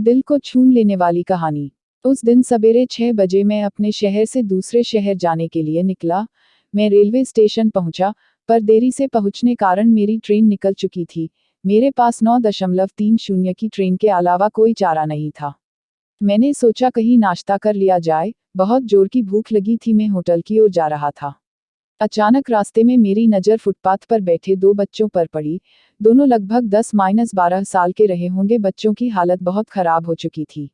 दिल को छू लेने वाली कहानी। उस दिन सवेरे 6 बजे मैं अपने शहर से दूसरे शहर जाने के लिए निकला। मैं रेलवे स्टेशन पहुंचा, पर देरी से पहुंचने कारण मेरी ट्रेन निकल चुकी थी। मेरे पास 9.30 की ट्रेन के अलावा कोई चारा नहीं था। मैंने सोचा कहीं नाश्ता कर लिया जाए, बहुत जोर की भूख लगी थी। मैं होटल की ओर जा रहा था। अचानक रास्ते में मेरी नज़र फुटपाथ पर बैठे 2 बच्चों पर पड़ी। दोनों लगभग 10-12 साल के रहे होंगे। बच्चों की हालत बहुत खराब हो चुकी थी।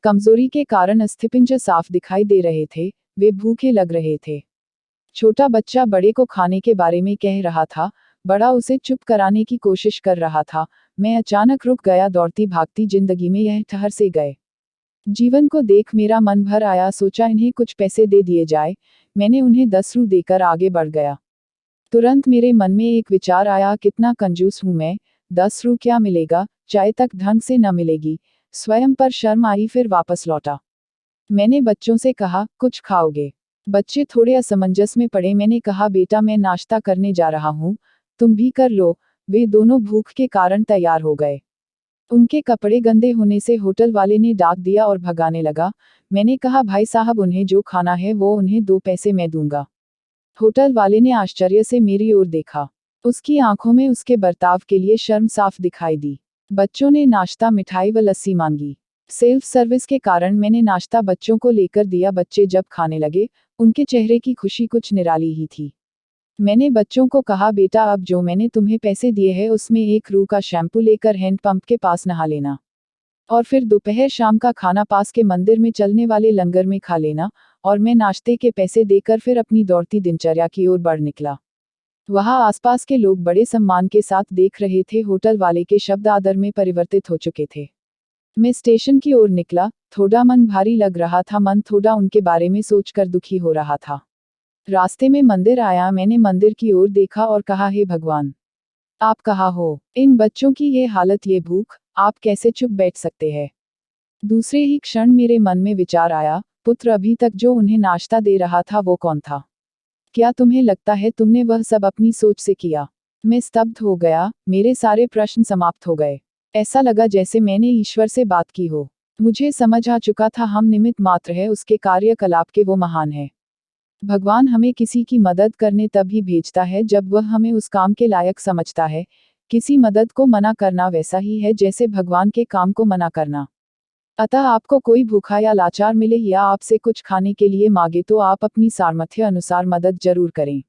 कमजोरी के कारण अस्थिपिंजर साफ दिखाई दे रहे थे। वे भूखे लग रहे थे। छोटा बच्चा बड़े को खाने के बारे में कह रहा था, बड़ा उसे चुप कराने की कोशिश कर रहा था। मैं अचानक रुक गया। दौड़ती भागती जिंदगी में यह ठहर से गए जीवन को देख मेरा मन भर आया। सोचा इन्हें कुछ पैसे दे दिए जाए। मैंने उन्हें 10 रू देकर आगे बढ़ गया। तुरंत मेरे मन में एक विचार आया, कितना कंजूस हूं मैं। 10 रू क्या मिलेगा, चाय तक ढंग से न मिलेगी। स्वयं पर शर्म आई, फिर वापस लौटा। मैंने बच्चों से कहा, कुछ खाओगे? बच्चे थोड़े असमंजस में पड़े। मैंने कहा, बेटा मैं नाश्ता करने जा रहा हूं, तुम भी कर लो। वे दोनों भूख के कारण तैयार हो गए। उनके कपड़े गंदे होने से होटल वाले ने डांट दिया और भगाने लगा। मैंने कहा, भाई साहब उन्हें जो खाना है वो उन्हें 2 पैसे मैं दूंगा। होटल वाले ने आश्चर्य से मेरी ओर देखा। उसकी आंखों में उसके बर्ताव के लिए शर्म साफ दिखाई दी। बच्चों ने नाश्ता, मिठाई व लस्सी मांगी। सेल्फ सर्विस के कारण मैंने नाश्ता बच्चों को लेकर दिया। बच्चे जब खाने लगे, उनके चेहरे की खुशी कुछ निराली ही थी। मैंने बच्चों को कहा, बेटा अब जो मैंने तुम्हें पैसे दिए हैं उसमें 1 रू का शैम्पू लेकर हैंडपंप के पास नहा लेना। और फिर दोपहर शाम का खाना पास के मंदिर में चलने वाले लंगर में खा लेना। और मैं नाश्ते के पैसे देकर फिर अपनी दौड़ती दिनचर्या की ओर बढ़ निकला। वहां आसपास के लोग बड़े सम्मान के साथ देख रहे थे। होटल वाले के शब्द आदर में परिवर्तित हो चुके थे। मैं स्टेशन की ओर निकला। थोड़ा मन भारी लग रहा था। मन थोड़ा उनके बारे में सोचकर दुखी हो रहा था। रास्ते में मंदिर आया। मैंने मंदिर की ओर देखा और कहा, हे भगवान, आप कहाँ हो? इन बच्चों की ये हालत, ये भूख, आप कैसे चुप बैठ सकते हैं? दूसरे ही क्षण मेरे मन में विचार आया, पुत्र अभी तक जो उन्हें नाश्ता दे रहा था वो कौन था? क्या तुम्हें लगता है तुमने वह सब अपनी सोच से किया? मैं स्तब्ध हो गया। मेरे सारे प्रश्न समाप्त हो गए। ऐसा लगा जैसे मैंने ईश्वर से बात की हो। मुझे समझ आ चुका था हम निमित्त मात्र है, उसके कार्यकलाप के वो महान है। भगवान हमें किसी की मदद करने तब ही भेजता है जब वह हमें उस काम के लायक समझता है। किसी मदद को मना करना वैसा ही है जैसे भगवान के काम को मना करना। अतः आपको कोई भूखा या लाचार मिले या आपसे कुछ खाने के लिए मांगे तो आप अपनी सामर्थ्य अनुसार मदद जरूर करें,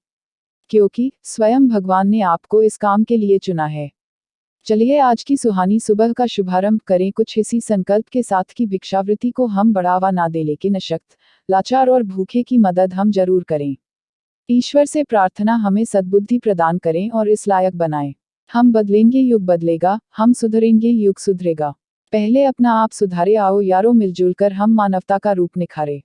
क्योंकि स्वयं भगवान ने आपको इस काम के लिए चुना है। चलिए आज की सुहानी सुबह का शुभारंभ करें कुछ इसी संकल्प के साथ कि भिक्षावृत्ति को हम बढ़ावा ना दें, लेकिन अशक्त, लाचार और भूखे की मदद हम जरूर करें। ईश्वर से प्रार्थना हमें सद्बुद्धि प्रदान करें और इस लायक बनाएं। हम बदलेंगे, युग बदलेगा। हम सुधरेंगे, युग सुधरेगा। पहले अपना आप सुधारे। आओ यारो, मिलजुल कर हम मानवता का रूप निखारें।